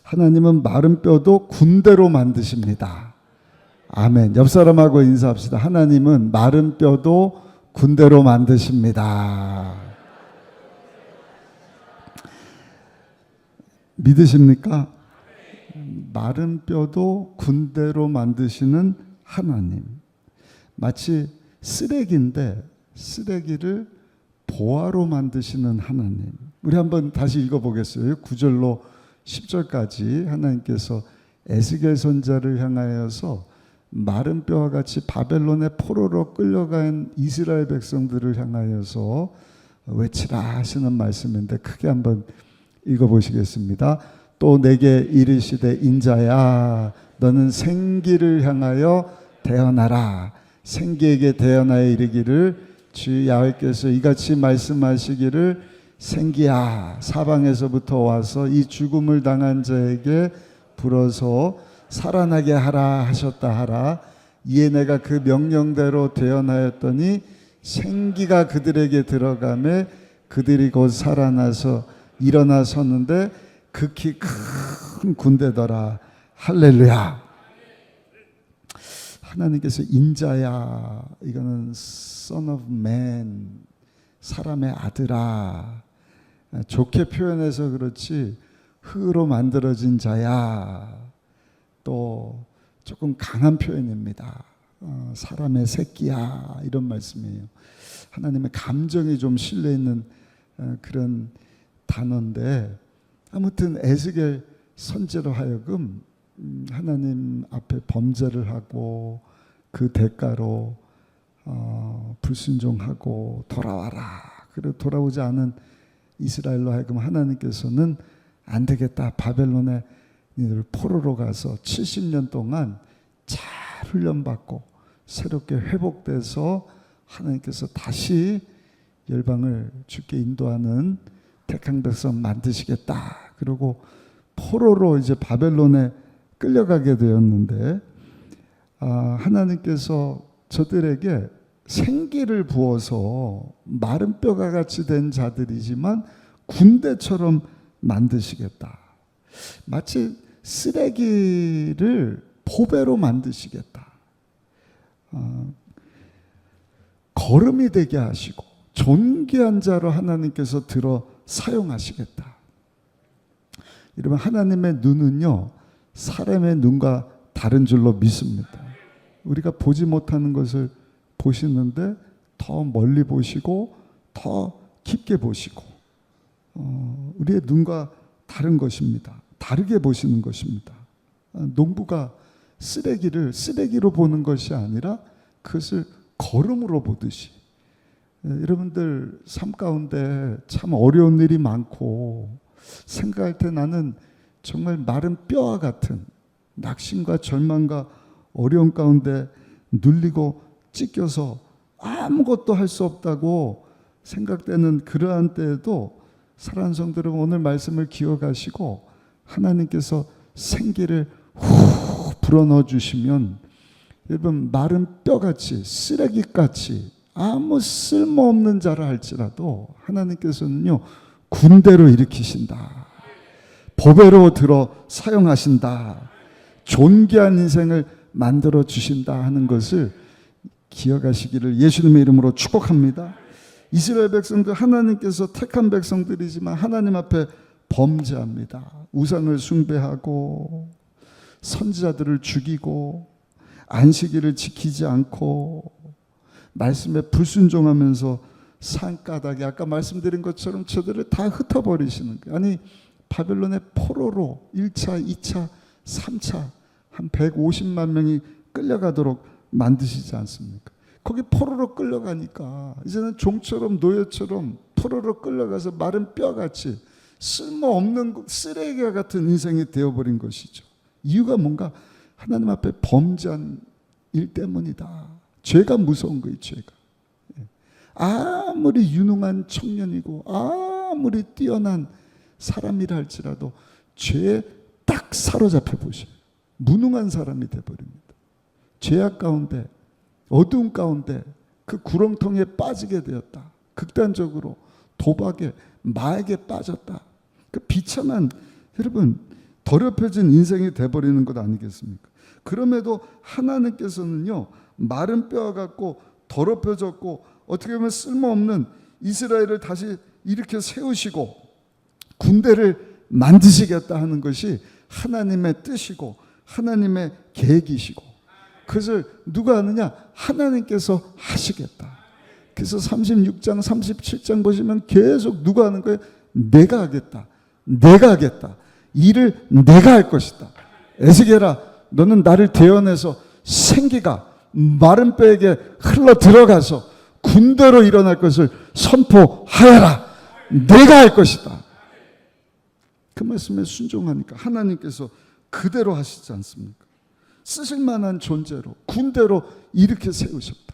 하나님은 마른 뼈도 군대로 만드십니다. 아멘. 옆 사람하고 인사합시다. 하나님은 마른 뼈도 군대로 만드십니다. 믿으십니까? 마른 뼈도 군대로 만드시는 하나님. 마치 쓰레기인데 쓰레기를 보화로 만드시는 하나님. 우리 한번 다시 읽어보겠어요. 9절로 10절까지 하나님께서 에스겔 선지자를 향하여서 마른 뼈와 같이 바벨론의 포로로 끌려간 이스라엘 백성들을 향하여서 외치라 하시는 말씀인데 크게 한번 읽어보시겠습니다. 또 내게 이르시되 인자야 너는 생기를 향하여 대언하라. 생기에게 대언하여 이르기를 주 야훼께서 이같이 말씀하시기를 생기야 사방에서부터 와서 이 죽음을 당한 자에게 불어서 살아나게 하라 하셨다 하라. 이에 내가 그 명령대로 대언하였더니 생기가 그들에게 들어가매 그들이 곧 살아나서 일어나 섰는데 극히 큰 군대더라. 할렐루야. 하나님께서 인자야, 이거는 son of man, 사람의 아들아, 좋게 표현해서 그렇지 흙으로 만들어진 자야, 또 조금 강한 표현입니다. 사람의 새끼야, 이런 말씀이에요. 하나님의 감정이 좀 실려 있는 그런 단어인데, 아무튼 에스겔 선지자로 하여금 하나님 앞에 범죄를 하고 그 대가로 불순종하고 돌아와라. 그리고 돌아오지 않은 이스라엘로 하여금 하나님께서는 안 되겠다. 바벨론에 니들 포로로 가서 70년 동안 잘 훈련받고 새롭게 회복돼서 하나님께서 다시 열방을 주께 인도하는 택한 백성 만드시겠다. 그리고 포로로 이제 바벨론에 끌려가게 되었는데 하나님께서 저들에게 생기를 부어서 마른 뼈가 같이 된 자들이지만 군대처럼 만드시겠다. 마치 쓰레기를 보배로 만드시겠다. 거름이 되게 하시고 존귀한 자로 하나님께서 들어 사용하시겠다. 여러분, 하나님의 눈은요 사람의 눈과 다른 줄로 믿습니다. 우리가 보지 못하는 것을 보시는데 더 멀리 보시고 더 깊게 보시고 우리의 눈과 다른 것입니다. 다르게 보시는 것입니다. 농부가 쓰레기를 쓰레기로 보는 것이 아니라 그것을 거름으로 보듯이, 여러분들 삶 가운데 참 어려운 일이 많고 생각할 때 나는 정말 마른 뼈와 같은 낙심과 절망과 어려움 가운데 눌리고 찢겨서 아무것도 할 수 없다고 생각되는 그러한 때에도 사랑하는 성도 여러분, 오늘 말씀을 기억하시고 하나님께서 생기를 후 불어넣어 주시면, 여러분 마른 뼈같이 쓰레기같이 아무 쓸모없는 자라 할지라도 하나님께서는요 군대로 일으키신다. 보배로 들어 사용하신다. 존귀한 인생을 만들어 주신다 하는 것을 기억하시기를 예수님의 이름으로 축복합니다. 이스라엘 백성들 하나님께서 택한 백성들이지만 하나님 앞에 범죄합니다. 우상을 숭배하고 선지자들을 죽이고 안식일을 지키지 않고 말씀에 불순종하면서 산가닥에 아까 말씀드린 것처럼 저들을 다 흩어버리시는 거예요. 아니 바벨론의 포로로 1차, 2차, 3차 한 150만 명이 끌려가도록 만드시지 않습니까? 거기 포로로 끌려가니까 이제는 종처럼 노예처럼 포로로 끌려가서 마른 뼈같이 쓸모없는 쓰레기와 같은 인생이 되어버린 것이죠. 이유가 뭔가 하나님 앞에 범죄한 일 때문이다. 죄가 무서운 거예요. 죄가. 아무리 유능한 청년이고 아무리 뛰어난 사람이라 할지라도 죄에 딱 사로잡혀 보셔요. 무능한 사람이 되어버립니다. 죄악 가운데 어두운 가운데 그 구렁텅이에 빠지게 되었다. 극단적으로 도박에 마약에 빠졌다. 그 비참한, 여러분 더럽혀진 인생이 돼버리는 것 아니겠습니까? 그럼에도 하나님께서는요, 마른 뼈와 같고 더럽혀졌고 어떻게 보면 쓸모없는 이스라엘을 다시 일으켜 세우시고 군대를 만드시겠다 하는 것이 하나님의 뜻이고 하나님의 계획이시고, 그것을 누가 하느냐? 하나님께서 하시겠다. 그래서 36장 37장 보시면 계속 누가 하는 거예요? 내가 하겠다, 내가 하겠다, 일을 내가 할 것이다. 에스겔아, 너는 나를 대언해서 생기가 마른 뼈에게 흘러 들어가서 군대로 일어날 것을 선포하여라. 내가 할 것이다. 그 말씀에 순종하니까 하나님께서 그대로 하시지 않습니까? 쓰실 만한 존재로 군대로 이렇게 세우셨다.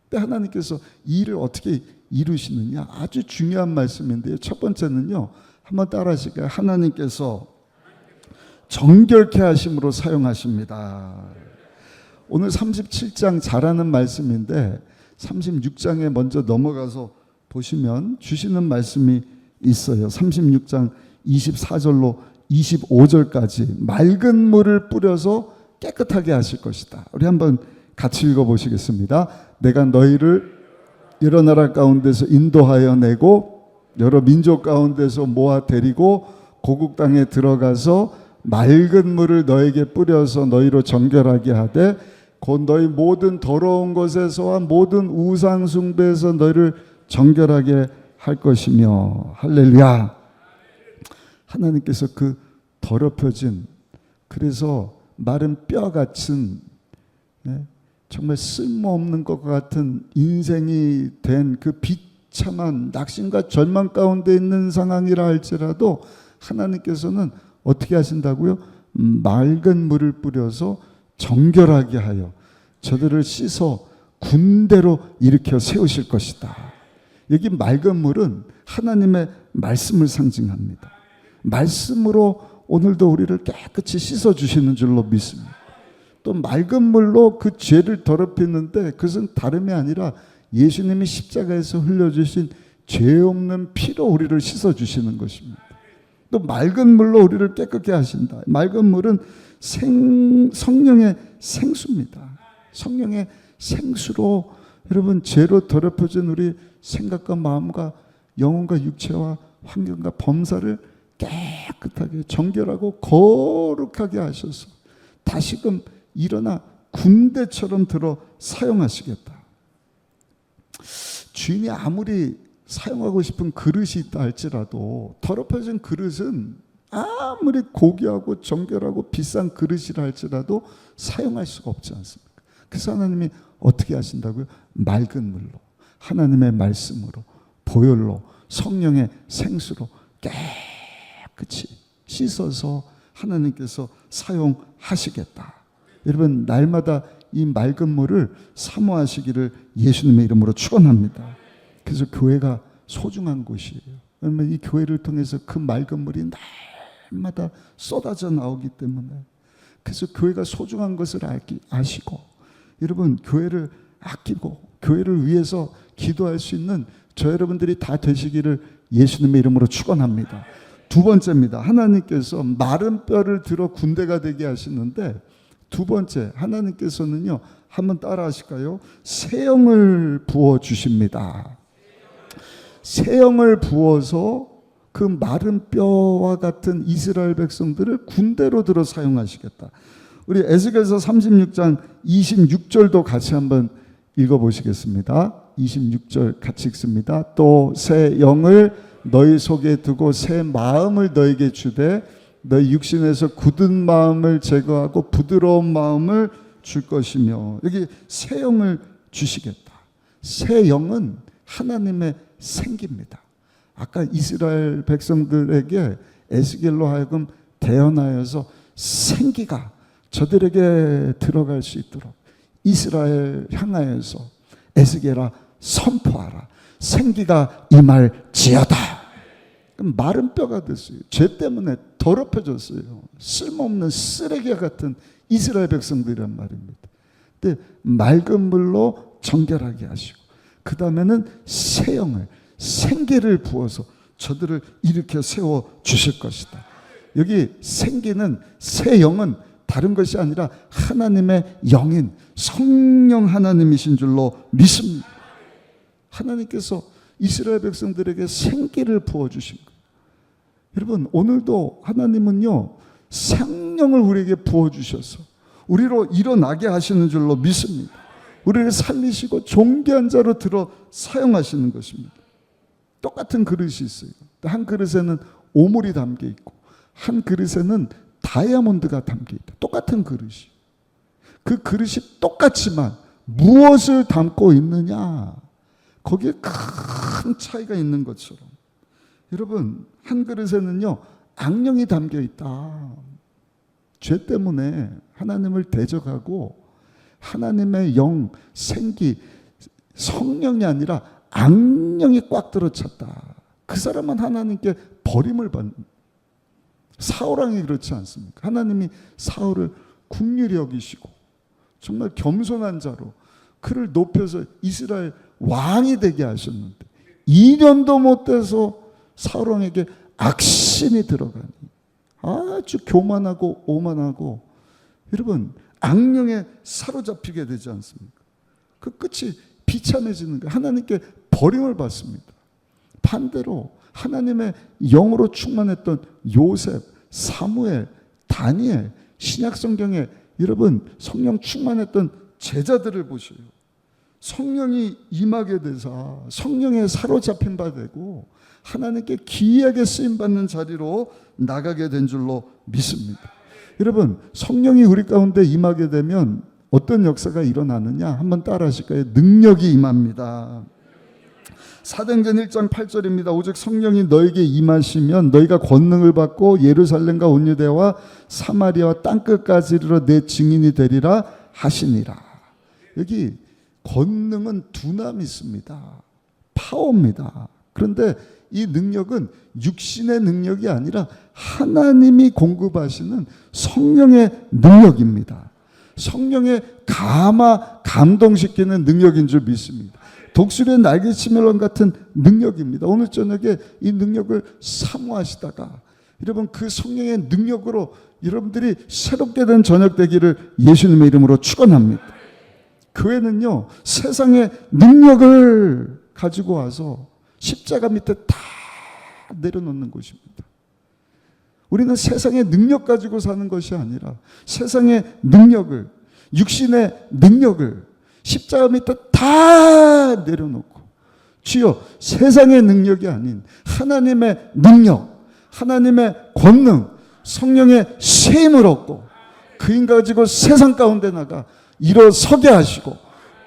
근데 하나님께서 이 일을 어떻게 이루시느냐? 아주 중요한 말씀인데요. 첫 번째는요, 한번 따라 하실까요? 하나님께서 정결케 하심으로 사용하십니다. 오늘 37장 잘하는 말씀인데 36장에 먼저 넘어가서 보시면 주시는 말씀이 있어요. 36장 24절로 25절까지 맑은 물을 뿌려서 깨끗하게 하실 것이다. 우리 한번 같이 읽어보시겠습니다. 내가 너희를 여러 나라 가운데서 인도하여 내고 여러 민족 가운데서 모아 데리고 고국 땅에 들어가서 맑은 물을 너에게 뿌려서 너희로 정결하게 하되 곧 너희 모든 더러운 것에서와 모든 우상 숭배에서 너희를 정결하게 할 것이며. 할렐루야. 하나님께서 그 더럽혀진, 그래서 마른 뼈 같은, 정말 쓸모없는 것 같은 인생이 된 그 비참한 낙심과 절망 가운데 있는 상황이라 할지라도 하나님께서는 어떻게 하신다고요? 맑은 물을 뿌려서 정결하게 하여 저들을 씻어 군대로 일으켜 세우실 것이다. 여기 맑은 물은 하나님의 말씀을 상징합니다. 말씀으로 오늘도 우리를 깨끗이 씻어주시는 줄로 믿습니다. 또 맑은 물로 그 죄를 더럽히는데 그것은 다름이 아니라 예수님이 십자가에서 흘려주신 죄 없는 피로 우리를 씻어주시는 것입니다. 또 맑은 물로 우리를 깨끗게 하신다. 맑은 물은 성령의 생수입니다. 성령의 생수로 여러분 죄로 더럽혀진 우리 생각과 마음과 영혼과 육체와 환경과 범사를 깨끗하게 정결하고 거룩하게 하셔서 다시금 일어나 군대처럼 들어 사용하시겠다. 주인이 아무리 사용하고 싶은 그릇이 있다 할지라도 더럽혀진 그릇은 아무리 고귀하고 정결하고 비싼 그릇이라 할지라도 사용할 수가 없지 않습니까? 그래서 하나님이 어떻게 하신다고요? 맑은 물로, 하나님의 말씀으로, 보혈로, 성령의 생수로 깨끗이 씻어서 하나님께서 사용하시겠다. 여러분, 날마다 이 맑은 물을 사모하시기를 예수님의 이름으로 축원합니다. 그래서 교회가 소중한 곳이에요. 왜냐하면 이 교회를 통해서 그 맑은 물이 날마다 쏟아져 나오기 때문에. 그래서 교회가 소중한 것을 아시고 여러분 교회를 아끼고 교회를 위해서 기도할 수 있는 저 여러분들이 다 되시기를 예수님의 이름으로 축원합니다. 두 번째입니다. 하나님께서 마른 뼈를 들어 군대가 되게 하시는데, 두 번째 하나님께서는요, 한번 따라 하실까요? 새 영을 부어 주십니다. 새 영을 부어서 그 마른 뼈와 같은 이스라엘 백성들을 군대로 들어 사용하시겠다. 우리 에스겔서 36장 26절도 같이 한번 읽어보시겠습니다. 26절 같이 읽습니다. 또 새 영을 너희 속에 두고 새 마음을 너에게 주되 너희 육신에서 굳은 마음을 제거하고 부드러운 마음을 줄 것이며. 여기 새 영을 주시겠다. 새 영은 하나님의 생기입니다. 아까 이스라엘 백성들에게 에스겔로 하여금 대언하여서 생기가 저들에게 들어갈 수 있도록 이스라엘 향하여서 에스겔아 선포하라. 생기가 임할지어다. 그럼 마른 뼈가 됐어요. 죄 때문에 더럽혀졌어요. 쓸모없는 쓰레기 같은 이스라엘 백성들이란 말입니다. 근데 맑은 물로 정결하게 하시고 그 다음에는 새 영을, 생기를 부어서 저들을 일으켜 세워 주실 것이다. 여기 생기는 새 영은 다른 것이 아니라 하나님의 영인 성령 하나님이신 줄로 믿습니다. 하나님께서 이스라엘 백성들에게 생기를 부어주신 거예요. 여러분, 오늘도 하나님은요, 생명을 우리에게 부어주셔서 우리로 일어나게 하시는 줄로 믿습니다. 우리를 살리시고 존귀한 자로 들어 사용하시는 것입니다. 똑같은 그릇이 있어요. 한 그릇에는 오물이 담겨 있고 한 그릇에는 다이아몬드가 담겨 있다. 똑같은 그릇이. 그 그릇이 똑같지만 무엇을 담고 있느냐, 거기에 큰 차이가 있는 것처럼, 여러분, 한 그릇에는요 악령이 담겨 있다. 죄 때문에 하나님을 대적하고 하나님의 영, 생기, 성령이 아니라 악령이 꽉 들어찼다. 그 사람은 하나님께 버림을 받는. 사울왕이 그렇지 않습니까? 하나님이 사울을 긍휼히 여기시고 정말 겸손한 자로 그를 높여서 이스라엘 왕이 되게 하셨는데 2년도 못 돼서 사울왕에게 악신이 들어가니 아주 교만하고 오만하고, 여러분, 악령에 사로잡히게 되지 않습니까? 그 끝이 비참해지는 거예요. 하나님께 버림을 받습니다. 반대로 하나님의 영으로 충만했던 요셉, 사무엘, 다니엘, 신약성경에 여러분 성령 충만했던 제자들을 보셔요. 성령이 임하게 되사 성령에 사로잡힌 바 되고 하나님께 기이하게 쓰임받는 자리로 나가게 된 줄로 믿습니다. 여러분, 성령이 우리 가운데 임하게 되면 어떤 역사가 일어나느냐 한번 따라 하실까요? 능력이 임합니다. 사도행전 1장 8절입니다. 오직 성령이 너에게 임하시면 너희가 권능을 받고 예루살렘과 온 유대와 사마리아와 땅끝까지 이르러 내 증인이 되리라 하시니라. 여기 권능은 두나미 있습니다. 파워입니다. 그런데 이 능력은 육신의 능력이 아니라 하나님이 공급하시는 성령의 능력입니다. 성령의 감동시키는 능력인 줄 믿습니다. 독수리의 날개치멜론 같은 능력입니다. 오늘 저녁에 이 능력을 사모하시다가 여러분 그 성령의 능력으로 여러분들이 새롭게 된 저녁 되기를 예수님의 이름으로 축원합니다. 교회는요, 세상의 능력을 가지고 와서 십자가 밑에 다 내려놓는 곳입니다. 우리는 세상의 능력 가지고 사는 것이 아니라 세상의 능력을, 육신의 능력을 십자가 밑에 다 내려놓고 주여 세상의 능력이 아닌 하나님의 능력, 하나님의 권능, 성령의 세임을 얻고 그 힘 가지고 세상 가운데 나가 일어서게 하시고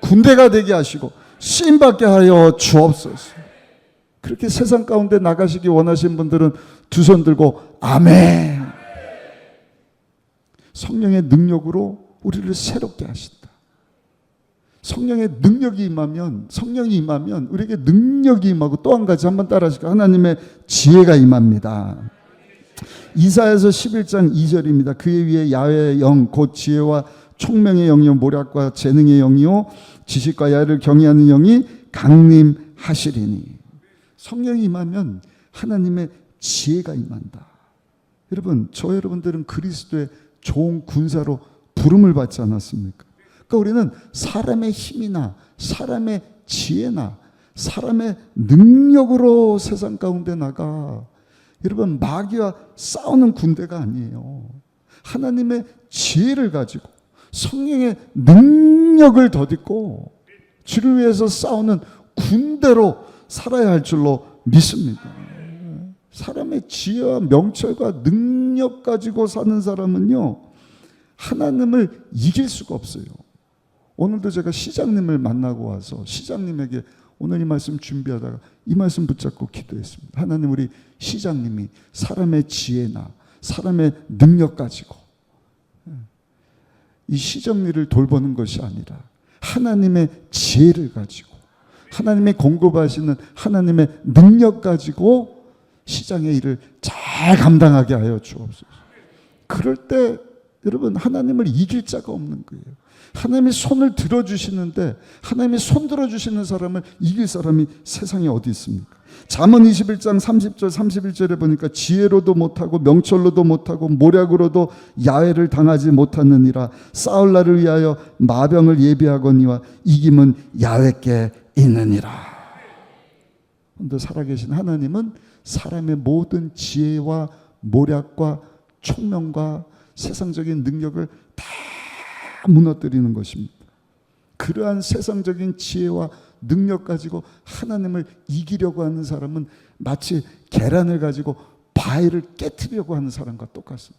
군대가 되게 하시고 쓰임받게 하여 주옵소서. 그렇게 세상 가운데 나가시기 원하시는 분들은 두 손 들고 아멘. 성령의 능력으로 우리를 새롭게 하신다. 성령의 능력이 임하면, 성령이 임하면 우리에게 능력이 임하고 또 한 가지 한번 따라 하실까요? 하나님의 지혜가 임합니다. 이사야서 11장 2절입니다. 그에 위에 야훼의 영 곧 지혜와 총명의 영이요 모략과 재능의 영이요 지식과 야를 경외하는 영이 강림하시리니. 성령이 임하면 하나님의 지혜가 임한다. 여러분, 저 여러분들은 그리스도의 좋은 군사로 부름을 받지 않았습니까? 그러니까 우리는 사람의 힘이나 사람의 지혜나 사람의 능력으로 세상 가운데 나가 여러분 마귀와 싸우는 군대가 아니에요. 하나님의 지혜를 가지고 성령의 능력을 덧입고 주를 위해서 싸우는 군대로 살아야 할 줄로 믿습니다. 사람의 지혜와 명철과 능력 가지고 사는 사람은요, 하나님을 이길 수가 없어요. 오늘도 제가 시장님을 만나고 와서 시장님에게 오늘 이 말씀 준비하다가 이 말씀 붙잡고 기도했습니다. 하나님, 우리 시장님이 사람의 지혜나 사람의 능력 가지고 이 시정리를 돌보는 것이 아니라 하나님의 지혜를 가지고 하나님이 공급하시는 하나님의 능력 가지고 시장의 일을 잘 감당하게 하여 주옵소서. 그럴 때 여러분, 하나님을 이길 자가 없는 거예요. 하나님이 손을 들어주시는데, 하나님이 손 들어주시는 사람을 이길 사람이 세상에 어디 있습니까? 잠언 21장 30절 31절에 보니까 지혜로도 못하고 명철로도 못하고 모략으로도 야외를 당하지 못하느니라. 싸울 날을 위하여 마병을 예비하거니와 이김은 야외께 있느니라. 그런데 살아계신 하나님은 사람의 모든 지혜와 모략과 총명과 세상적인 능력을 다 무너뜨리는 것입니다. 그러한 세상적인 지혜와 능력 가지고 하나님을 이기려고 하는 사람은 마치 계란을 가지고 바위를 깨트리려고 하는 사람과 똑같습니다.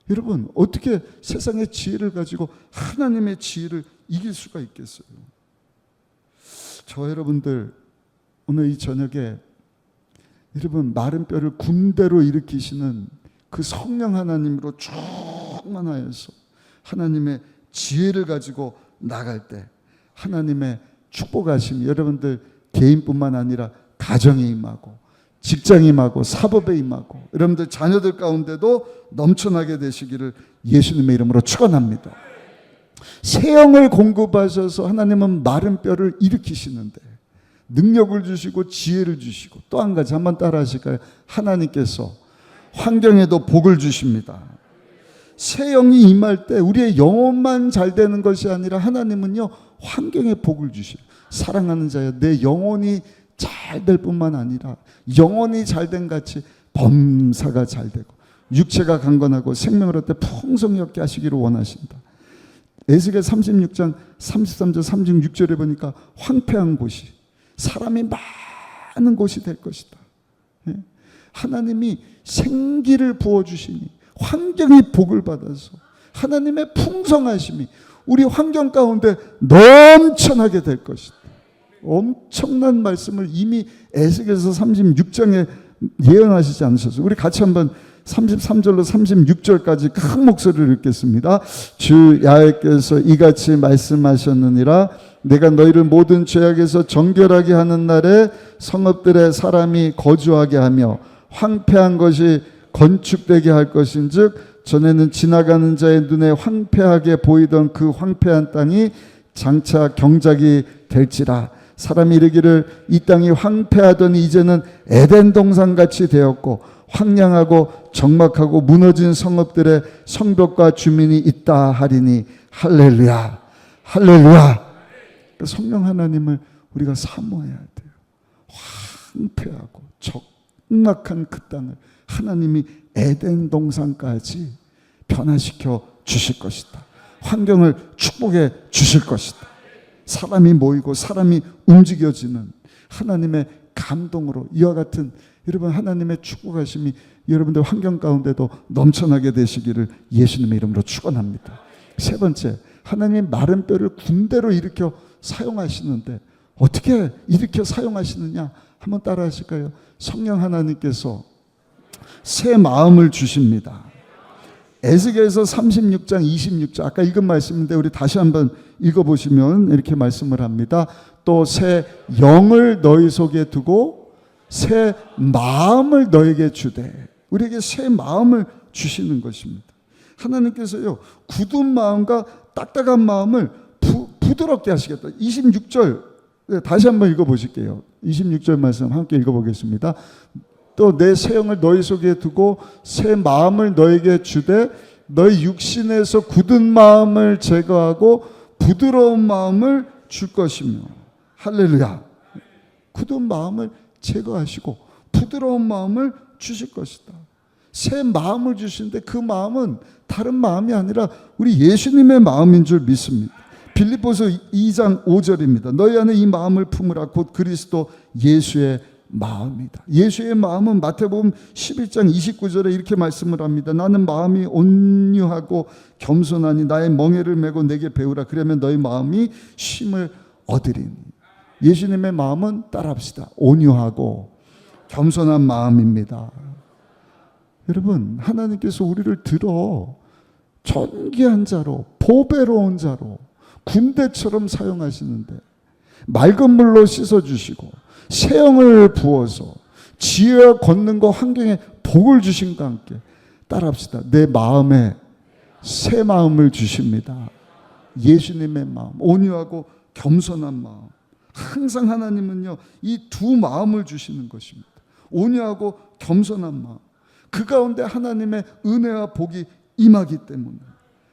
여러분, 어떻게 세상의 지혜를 가지고 하나님의 지혜를 이길 수가 있겠어요? 저 여러분들 오늘 이 저녁에 여러분 마른 뼈를 군대로 일으키시는 그 성령 하나님으로 충만하여서 하나님의 지혜를 가지고 나갈 때 하나님의 축복하심이 여러분들 개인뿐만 아니라 가정에 임하고 직장에 임하고 사법에 임하고 여러분들 자녀들 가운데도 넘쳐나게 되시기를 예수님의 이름으로 축원합니다. 새 영을 공급하셔서 하나님은 마른 뼈를 일으키시는데 능력을 주시고 지혜를 주시고 또 한 가지 한번 따라 하실까요? 하나님께서 환경에도 복을 주십니다. 새 영이 임할 때 우리의 영혼만 잘 되는 것이 아니라 하나님은요 환경에 복을 주셔요. 사랑하는 자여, 내 영혼이 잘 될 뿐만 아니라 영혼이 잘된 같이 범사가 잘 되고 육체가 강건하고 생명을 얻되 풍성히 얻게 하시기를 원하신다. 에스겔 36장 33절 36절에 보니까 황폐한 곳이 사람이 많은 곳이 될 것이다. 하나님이 생기를 부어주시니 환경이 복을 받아서 하나님의 풍성하심이 우리 환경 가운데 넘쳐나게 될 것이다. 엄청난 말씀을 이미 에스겔서 36장에 예언하시지 않으셨어요? 우리 같이 한번 33절로 36절까지 큰 목소리를 읽겠습니다. 주 야훼께서 이같이 말씀하셨느니라. 내가 너희를 모든 죄악에서 정결하게 하는 날에 성읍들에 사람이 거주하게 하며 황폐한 것이 건축되게 할 것인즉 전에는 지나가는 자의 눈에 황폐하게 보이던 그 황폐한 땅이 장차 경작이 될지라. 사람이 이르기를 이 땅이 황폐하더니 이제는 에덴 동산같이 되었고 황량하고 적막하고 무너진 성읍들의 성벽과 주민이 있다 하리니 할렐루야, 할렐루야. 성령 하나님을 우리가 사모해야 돼요. 황폐하고 적막한 그 땅을 하나님이 에덴 동산까지 변화시켜 주실 것이다. 환경을 축복해 주실 것이다. 사람이 모이고 사람이 움직여지는 하나님의 감동으로 이와 같은 여러분 하나님의 축복하심이 여러분들 환경 가운데도 넘쳐나게 되시기를 예수님의 이름으로 축원합니다. 세 번째, 하나님이 마른 뼈를 군대로 일으켜 사용하시는데 어떻게 일으켜 사용하시느냐 한번 따라 하실까요? 성령 하나님께서 새 마음을 주십니다. 에스겔서 36장 26절 아까 읽은 말씀인데 우리 다시 한번 읽어보시면 이렇게 말씀을 합니다. 또 새 영을 너희 속에 두고 새 마음을 너에게 주되. 우리에게 새 마음을 주시는 것입니다. 하나님께서요 굳은 마음과 딱딱한 마음을 부드럽게 하시겠다. 26절 다시 한번 읽어보실게요. 26절 말씀 함께 읽어보겠습니다. 또 내 새 영을 너희 속에 두고 새 마음을 너에게 주되 너희 육신에서 굳은 마음을 제거하고 부드러운 마음을 줄 것이며. 할렐루야. 굳은 마음을 제거하시고 부드러운 마음을 주실 것이다. 새 마음을 주시는데 그 마음은 다른 마음이 아니라 우리 예수님의 마음인 줄 믿습니다. 빌립보서 2장 5절입니다. 너희 안에 이 마음을 품으라. 곧 그리스도 예수의 마음이다. 예수의 마음은 마태복음 11장 29절에 이렇게 말씀을 합니다. 나는 마음이 온유하고 겸손하니 나의 멍에를 메고 내게 배우라. 그러면 너희 마음이 쉼을 얻으리니. 예수님의 마음은 따라합시다. 온유하고 겸손한 마음입니다. 여러분 하나님께서 우리를 들어 존귀한 자로 보배로운 자로 군대처럼 사용하시는데 맑은 물로 씻어주시고 새 영을 부어서 지혜와 권능과 환경에 복을 주신과 함께 따라합시다. 내 마음에 새 마음을 주십니다. 예수님의 마음, 온유하고 겸손한 마음. 항상 하나님은요, 이 두 마음을 주시는 것입니다. 온유하고 겸손한 마음. 그 가운데 하나님의 은혜와 복이 임하기 때문에.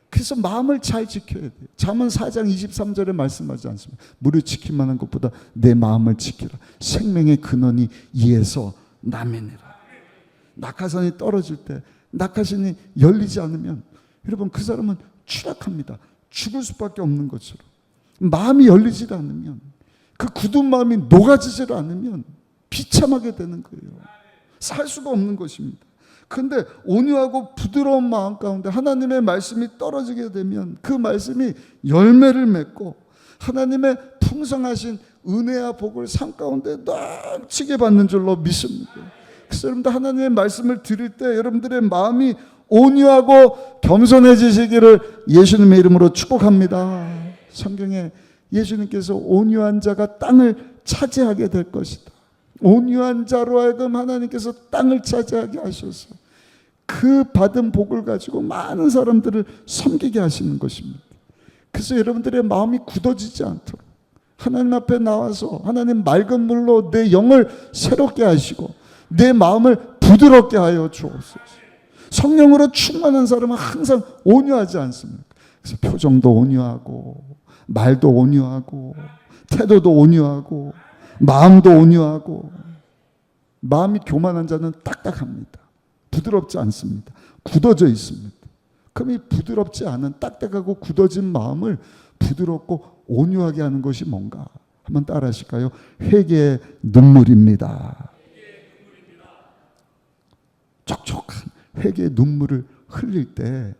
그래서 마음을 잘 지켜야 돼요. 잠언 4장 23절에 말씀하지 않습니까? 무릇 지킬만한 것보다 내 마음을 지키라. 생명의 근원이 이에서 남이니라. 낙하산이 떨어질 때 낙하산이 열리지 않으면 여러분 그 사람은 추락합니다. 죽을 수밖에 없는 것처럼. 마음이 열리지 않으면, 그 굳은 마음이 녹아지지 않으면 비참하게 되는 거예요. 살 수가 없는 것입니다. 그런데 온유하고 부드러운 마음 가운데 하나님의 말씀이 떨어지게 되면 그 말씀이 열매를 맺고 하나님의 풍성하신 은혜와 복을 삶 가운데 넘치게 받는 줄로 믿습니다. 그래서 여러분들 하나님의 말씀을 들을 때 여러분들의 마음이 온유하고 겸손해지시기를 예수님의 이름으로 축복합니다. 성경에 예수님께서 온유한 자가 땅을 차지하게 될 것이다. 온유한 자로 하여금 하나님께서 땅을 차지하게 하셔서 그 받은 복을 가지고 많은 사람들을 섬기게 하시는 것입니다. 그래서 여러분들의 마음이 굳어지지 않도록 하나님 앞에 나와서 하나님 맑은 물로 내 영을 새롭게 하시고 내 마음을 부드럽게 하여 주옵소서. 성령으로 충만한 사람은 항상 온유하지 않습니까? 그래서 표정도 온유하고 말도 온유하고 태도도 온유하고 마음도 온유하고. 마음이 교만한 자는 딱딱합니다. 부드럽지 않습니다. 굳어져 있습니다. 그럼 이 부드럽지 않은 딱딱하고 굳어진 마음을 부드럽고 온유하게 하는 것이 뭔가? 한번 따라 하실까요? 회개의 눈물입니다. 촉촉한 회개의 눈물을 흘릴 때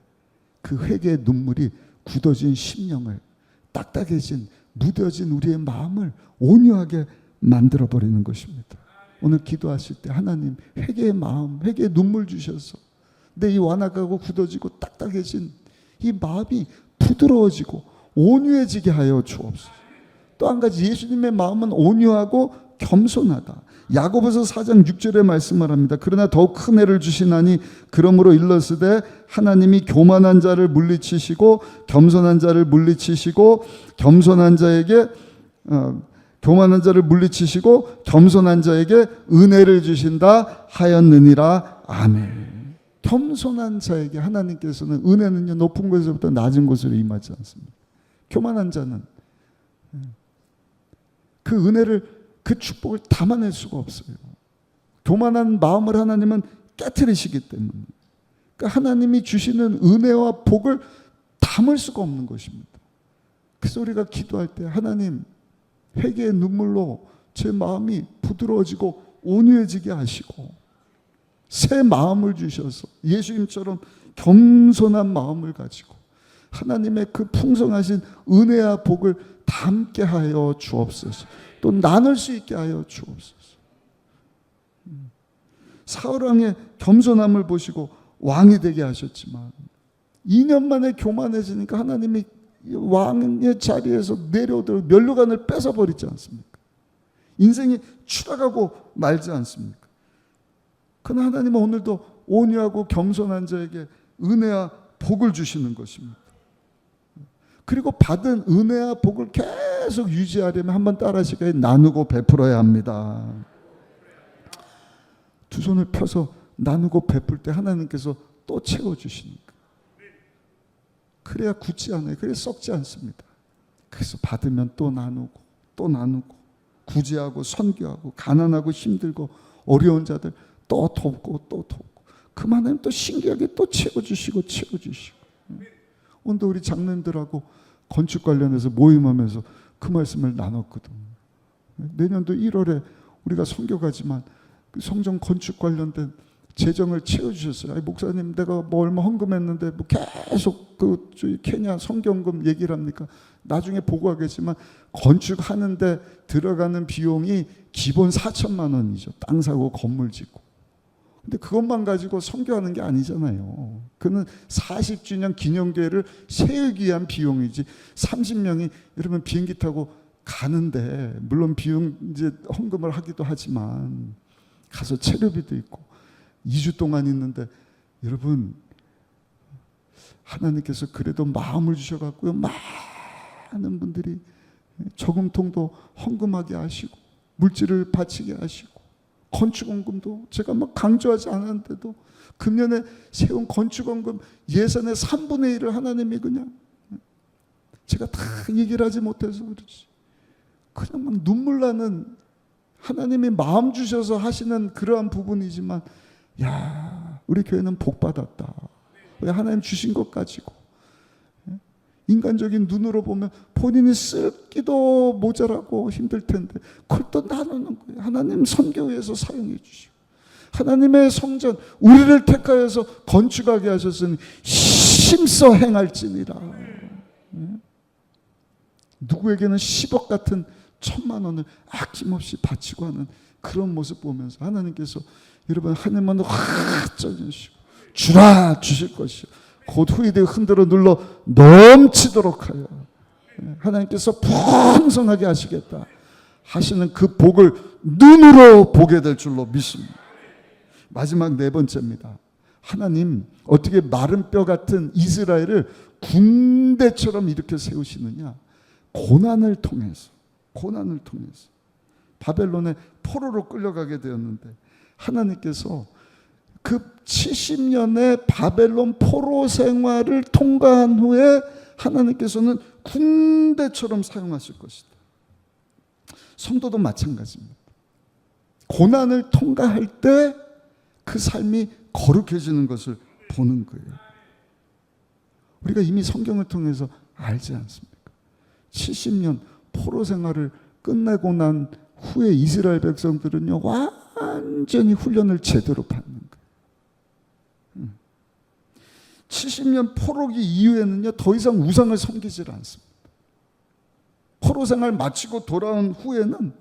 그 회개의 눈물이 굳어진 심령을, 딱딱해진 무뎌진 우리의 마음을 온유하게 만들어버리는 것입니다. 오늘 기도하실 때 하나님 회개의 마음, 회개의 눈물 주셔서 내 이 완악하고 굳어지고 딱딱해진 이 마음이 부드러워지고 온유해지게 하여 주옵소서. 또 한 가지, 예수님의 마음은 온유하고 겸손하다. 야고보서 4장 6절에 말씀을 합니다. 그러나 더욱 큰 애를 주시나니 그러므로 일렀으되 하나님이 교만한 자를 물리치시고 겸손한 자를 물리치시고 교만한 자를 물리치시고 겸손한 자에게 은혜를 주신다 하였느니라. 아멘. 겸손한 자에게 하나님께서는 은혜는요, 높은 곳에서부터 낮은 곳으로 임하지 않습니다. 교만한 자는 그 은혜를, 그 축복을 담아낼 수가 없어요. 교만한 마음을 하나님은 깨트리시기 때문에. 그러니까 하나님이 주시는 은혜와 복을 담을 수가 없는 것입니다. 그래서 우리가 기도할 때 하나님 회개의 눈물로 제 마음이 부드러워지고 온유해지게 하시고 새 마음을 주셔서 예수님처럼 겸손한 마음을 가지고 하나님의 그 풍성하신 은혜와 복을 담게 하여 주옵소서. 또 나눌 수 있게 하여 주옵소서. 사울왕의 겸손함을 보시고 왕이 되게 하셨지만 2년 만에 교만해지니까 하나님이 왕의 자리에서 내려오도록 면류관을 뺏어버리지 않습니까? 인생이 추락하고 말지 않습니까? 그러나 하나님은 오늘도 온유하고 겸손한 자에게 은혜와 복을 주시는 것입니다. 그리고 받은 은혜와 복을 계속 유지하려면 한번 따라하시기에 나누고 베풀어야 합니다. 두 손을 펴서 나누고 베풀 때 하나님께서 또 채워주시니까. 그래야 굳지 않아요. 그래야 썩지 않습니다. 그래서 받으면 또 나누고 또 나누고 구제하고 선교하고 가난하고 힘들고 어려운 자들 또 돕고 또 돕고 그만하면 또 신기하게 또 채워주시고. 오늘도 우리 장로님들하고 건축 관련해서 모임하면서 그 말씀을 나눴거든. 내년도 1월에 우리가 선교 가지만 그 성전 건축 관련된 재정을 채워주셨어요. 아니, 목사님 내가 뭐 얼마 헌금했는데 뭐 계속 그 케냐 선교헌금 얘기를 합니까? 나중에 보고하겠지만 건축하는데 들어가는 비용이 기본 4천만 원이죠. 땅 사고 건물 짓고. 근데 그것만 가지고 선교하는 게 아니잖아요. 그는 40주년 기념교회를 세우기 위한 비용이지. 30명이 여러분 비행기 타고 가는데 물론 비용 이제 헌금을 하기도 하지만 가서 체류비도 있고 2주 동안 있는데 여러분, 하나님께서 그래도 마음을 주셔갖고요, 많은 분들이 저금통도 헌금하게 하시고 물질을 바치게 하시고 건축원금도 제가 막 강조하지 않았는데도 금년에 세운 건축원금 예산의 3분의 1을 하나님이 그냥, 제가 다 얘기를 하지 못해서 그렇지, 그냥 막 눈물 나는, 하나님이 마음 주셔서 하시는 그러한 부분이지만, 야, 우리 교회는 복 받았다. 왜 하나님 주신 것 가지고, 인간적인 눈으로 보면 본인이 쓸기도 모자라고 힘들 텐데 그걸 또 나누는 거예요. 하나님 선교회에서 사용해 주시고, 하나님의 성전 우리를 택하여서 건축하게 하셨으니 힘써 행할지니라. 누구에게는 10억 같은 1,000만 원을 아낌없이 바치고 하는 그런 모습 보면서 하나님께서, 여러분, 하늘만 확 쪄주시고 주라 주실 것이요 곧 후이되어 흔들어 눌러 넘치도록 하여 하나님께서 풍성하게 하시겠다 하시는 그 복을 눈으로 보게 될 줄로 믿습니다. 마지막 네 번째입니다. 하나님 어떻게 마른 뼈 같은 이스라엘을 군대처럼 이렇게 세우시느냐? 고난을 통해서 바벨론의 포로로 끌려가게 되었는데, 하나님께서 그 70년의 바벨론 포로 생활을 통과한 후에 하나님께서는 군대처럼 사용하실 것이다. 성도도 마찬가지입니다. 고난을 통과할 때 그 삶이 거룩해지는 것을 보는 거예요. 우리가 이미 성경을 통해서 알지 않습니까? 70년 포로 생활을 끝내고 난 후에 이스라엘 백성들은요, 완전히 훈련을 제대로 받는 거예요. 70년 포로기 이후에는요, 더 이상 우상을 섬기질 않습니다. 포로 생활 마치고 돌아온 후에는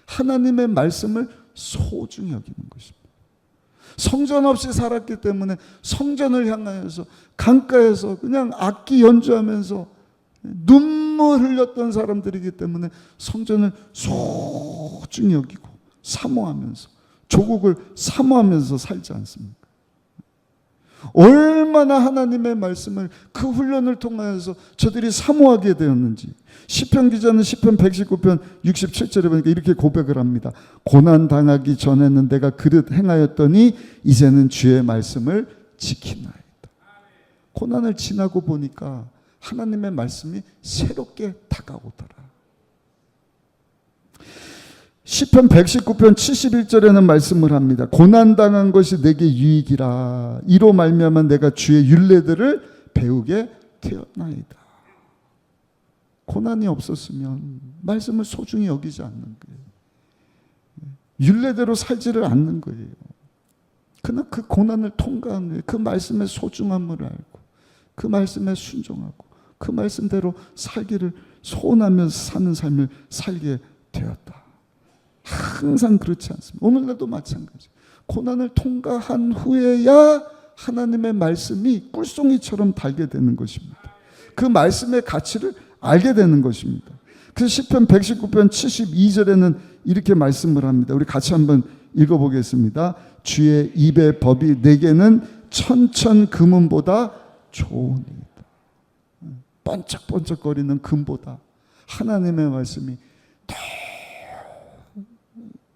하나님의 말씀을 소중히 여기는 것입니다. 성전 없이 살았기 때문에 성전을 향하여서 강가에서 그냥 악기 연주하면서 눈물 흘렸던 사람들이기 때문에 성전을 소중히 여기고 사모하면서, 조국을 사모하면서 살지 않습니까? 얼마나 하나님의 말씀을 그 훈련을 통하여서 저들이 사모하게 되었는지, 시편 기자는 시편 119편 67절에 보니까 이렇게 고백을 합니다. 고난 당하기 전에는 내가 그릇 행하였더니 이제는 주의 말씀을 지키나이다. 고난을 지나고 보니까 하나님의 말씀이 새롭게 다가오더라. 시편 119편 71절에는 말씀을 합니다. 고난당한 것이 내게 유익이라. 이로 말미암아 내가 주의 율례들을 배우게 되었나이다. 고난이 없었으면 말씀을 소중히 여기지 않는 거예요. 율례대로 살지를 않는 거예요. 그러나 그 고난을 통과한 후에 그 말씀의 소중함을 알고 그 말씀에 순종하고 그 말씀대로 살기를 소원하면서 사는 삶을 살게 되었다. 항상 그렇지 않습니다. 오늘날도 마찬가지. 고난을 통과한 후에야 하나님의 말씀이 꿀송이처럼 달게 되는 것입니다. 그 말씀의 가치를 알게 되는 것입니다. 그래서 시편 119편 72절에는 이렇게 말씀을 합니다. 우리 같이 한번 읽어보겠습니다. 주의 입의 법이 내게는 천천 금은보다 좋으니이다. 번쩍번쩍거리는 금보다 하나님의 말씀이 더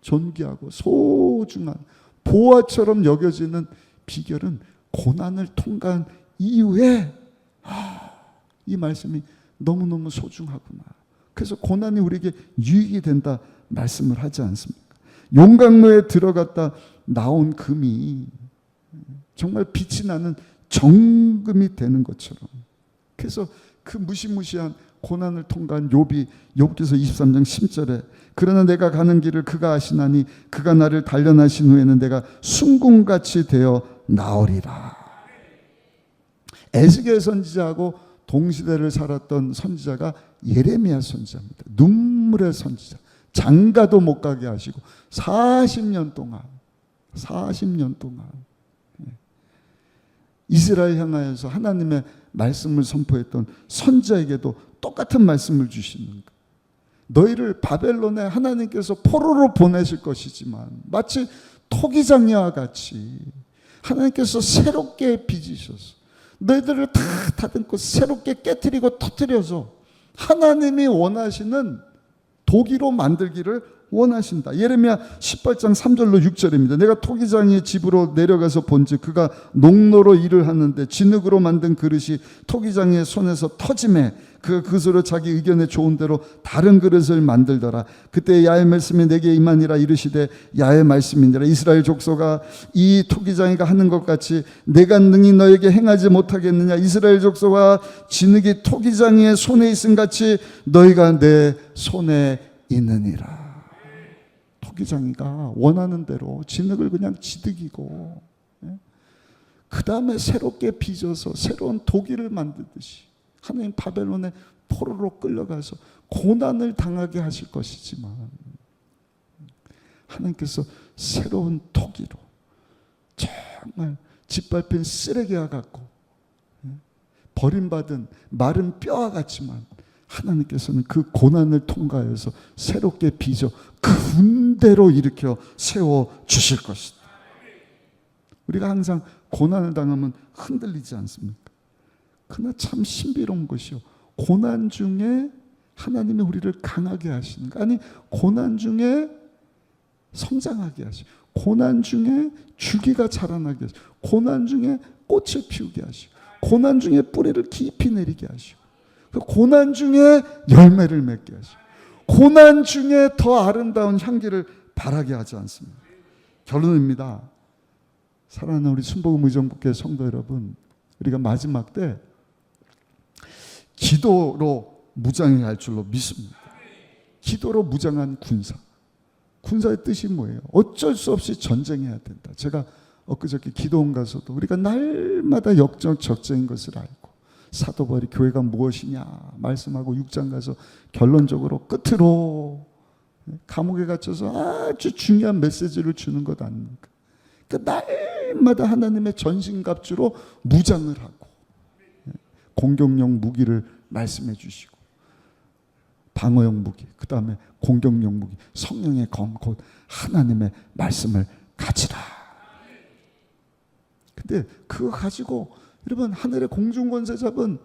존귀하고 소중한 보화처럼 여겨지는 비결은 고난을 통과한 이후에 이 말씀이 너무너무 소중하구나. 그래서 고난이 우리에게 유익이 된다 말씀을 하지 않습니까? 용광로에 들어갔다 나온 금이 정말 빛이 나는 정금이 되는 것처럼, 그래서 그 무시무시한 고난을 통과한 욥기서 23장 10절에 그러나 내가 가는 길을 그가 아시나니 그가 나를 단련하신 후에는 내가 순금같이 되어 나으리라. 에스겔 선지자하고 동시대를 살았던 선지자가 예레미야 선지자입니다. 눈물의 선지자. 장가도 못 가게 하시고 40년 동안 이스라엘 향하여서 하나님의 말씀을 선포했던 선지자에게도 똑같은 말씀을 주시는 거예요. 너희를 바벨론에 하나님께서 포로로 보내실 것이지만 마치 토기장녀와 같이 하나님께서 새롭게 빚으셔서 너희들을 다 다듬고 새롭게 깨트리고 터뜨려서 하나님이 원하시는 도기로 만들기를 원하신다. 예레미야 18장 3절로 6절입니다. 내가 토기장의 집으로 내려가서 본즉 그가 농로로 일을 하는데 진흙으로 만든 그릇이 토기장의 손에서 터짐에 그가 그것으로 자기 의견에 좋은 대로 다른 그릇을 만들더라. 그때 야의 말씀이 내게 임하니라. 이르시되 야의 말씀이니라. 이스라엘 족속아, 이 토기장이가 하는 것 같이 내가 능히 너에게 행하지 못하겠느냐. 이스라엘 족속아, 진흙이 토기장의 손에 있음 같이 너희가 내 손에 있느니라. 토기장이가 원하는 대로 진흙을 그냥 지득이고, 그 다음에 새롭게 빚어서 새로운 도기를 만들듯이 하나님 바벨론에 포로로 끌려가서 고난을 당하게 하실 것이지만, 하나님께서 새로운 토기로 정말 짓밟힌 쓰레기와 같고 버림받은 마른 뼈와 같지만 하나님께서는 그 고난을 통과해서 새롭게 빚어 군대로 일으켜 세워주실 것이다. 우리가 항상 고난을 당하면 흔들리지 않습니까? 그러나 참 신비로운 것이요, 고난 중에 하나님이 우리를 강하게 하시는 거, 아니 고난 중에 성장하게 하시고, 고난 중에 줄기가 자라나게 하시고, 고난 중에 꽃을 피우게 하시고, 고난 중에 뿌리를 깊이 내리게 하시고, 고난 중에 열매를 맺게 하시고, 고난 중에 더 아름다운 향기를 발하게 하지 않습니다. 결론입니다. 사랑하는 우리 순복음 의정부교회 성도 여러분, 우리가 마지막 때 기도로 무장해야 할 줄로 믿습니다. 기도로 무장한 군사. 군사의 뜻이 뭐예요? 어쩔 수 없이 전쟁해야 된다. 제가 엊그저께 기도원 가서도 우리가 날마다 역적적인 것을 알고, 사도 바울이 교회가 무엇이냐 말씀하고 6장 가서 결론적으로 끝으로 감옥에 갇혀서 아주 중요한 메시지를 주는 것 아닙니까? 그러니까 날마다 하나님의 전신갑주로 무장을 하고, 공격용 무기를 말씀해 주시고, 방어용 무기, 그 다음에 공격용 무기, 성령의 검, 곧 하나님의 말씀을 가지라. 근데 그거 가지고 여러분, 하늘의 공중권세 잡은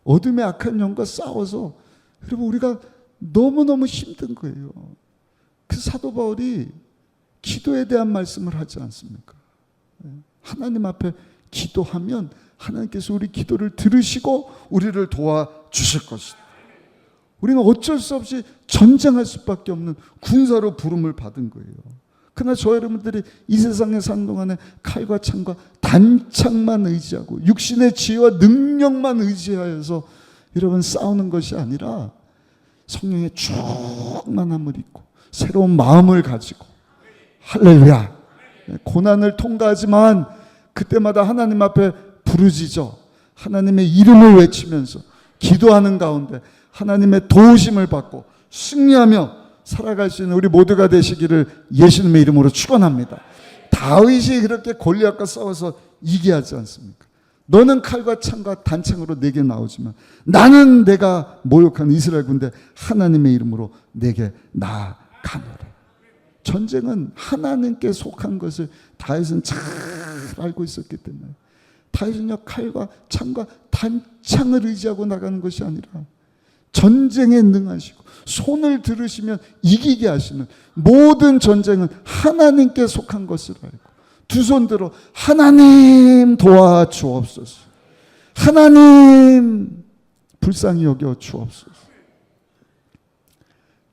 어둠의 악한 영과 싸워서 여러분 우리가 너무너무 힘든 거예요. 그 사도 바울이 기도에 대한 말씀을 하지 않습니까? 하나님 앞에 기도하면 하나님께서 우리 기도를 들으시고 우리를 도와주실 것이다. 우리는 어쩔 수 없이 전쟁할 수밖에 없는 군사로 부름을 받은 거예요. 그러나 저 여러분들이 이 세상에 사는 동안에 칼과 창과 단창만 의지하고 육신의 지혜와 능력만 의지하여서 여러분 싸우는 것이 아니라 성령의 충만함을 입고 새로운 마음을 가지고, 할렐루야, 고난을 통과하지만 그때마다 하나님 앞에 부르짖어 하나님의 이름을 외치면서 기도하는 가운데 하나님의 도우심을 받고 승리하며 살아갈 수 있는 우리 모두가 되시기를 예수님의 이름으로 축원합니다. 다윗이 그렇게 골리앗과 싸워서 이기하지 않습니까? 너는 칼과 창과 단창으로 내게 나오지만 나는 내가 모욕한 이스라엘 군대 하나님의 이름으로 내게 나아가노라. 전쟁은 하나님께 속한 것을 다윗은 잘 알고 있었기 때문에 다윗은요, 칼과 창과 단창을 의지하고 나가는 것이 아니라 전쟁에 능하시고 손을 들으시면 이기게 하시는, 모든 전쟁은 하나님께 속한 것을 알고 두 손 들어 하나님 도와주옵소서, 하나님 불쌍히 여겨 주옵소서.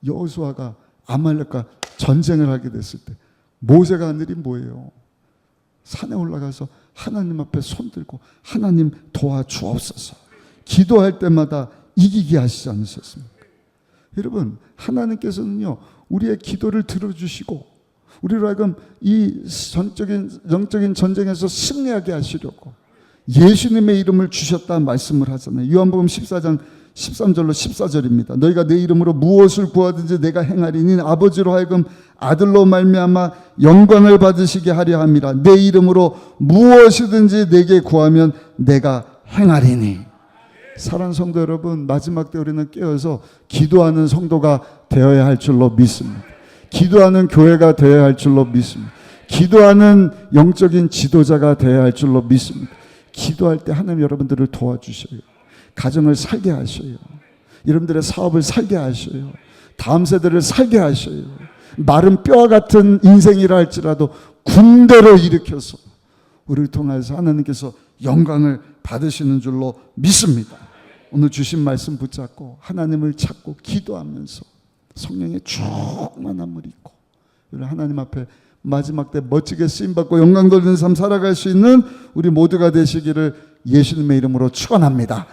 여호수아가 아말렉과 전쟁을 하게 됐을 때 모세가 한 일이 뭐예요? 산에 올라가서 하나님 앞에 손 들고 하나님 도와주옵소서 기도할 때마다 이기게 하시지 않으셨습니까? 여러분, 하나님께서는요, 우리의 기도를 들어주시고 우리로 하여금 이 영적인 전쟁에서 승리하게 하시려고 예수님의 이름을 주셨다 말씀을 하잖아요. 요한복음 14장 13절로 14절입니다. 너희가 내 이름으로 무엇을 구하든지 내가 행하리니 아버지로 하여금 아들로 말미암아 영광을 받으시게 하려 함이라. 내 이름으로 무엇이든지 내게 구하면 내가 행하리니. 사랑하는 성도 여러분, 마지막 때 우리는 깨어서 기도하는 성도가 되어야 할 줄로 믿습니다. 기도하는 교회가 되어야 할 줄로 믿습니다. 기도하는 영적인 지도자가 되어야 할 줄로 믿습니다. 기도할 때 하나님 여러분들을 도와주셔요. 가정을 살게 하셔요. 여러분들의 사업을 살게 하셔요. 다음 세대를 살게 하셔요. 마른 뼈와 같은 인생이라 할지라도 군대로 일으켜서 우리를 통해서 하나님께서 영광을 받으시는 줄로 믿습니다. 오늘 주신 말씀 붙잡고 하나님을 찾고 기도하면서 성령의 충만함을 입고 하나님 앞에 마지막 때 멋지게 쓰임받고 영광 돌리는 삶 살아갈 수 있는 우리 모두가 되시기를 예수님의 이름으로 축원합니다.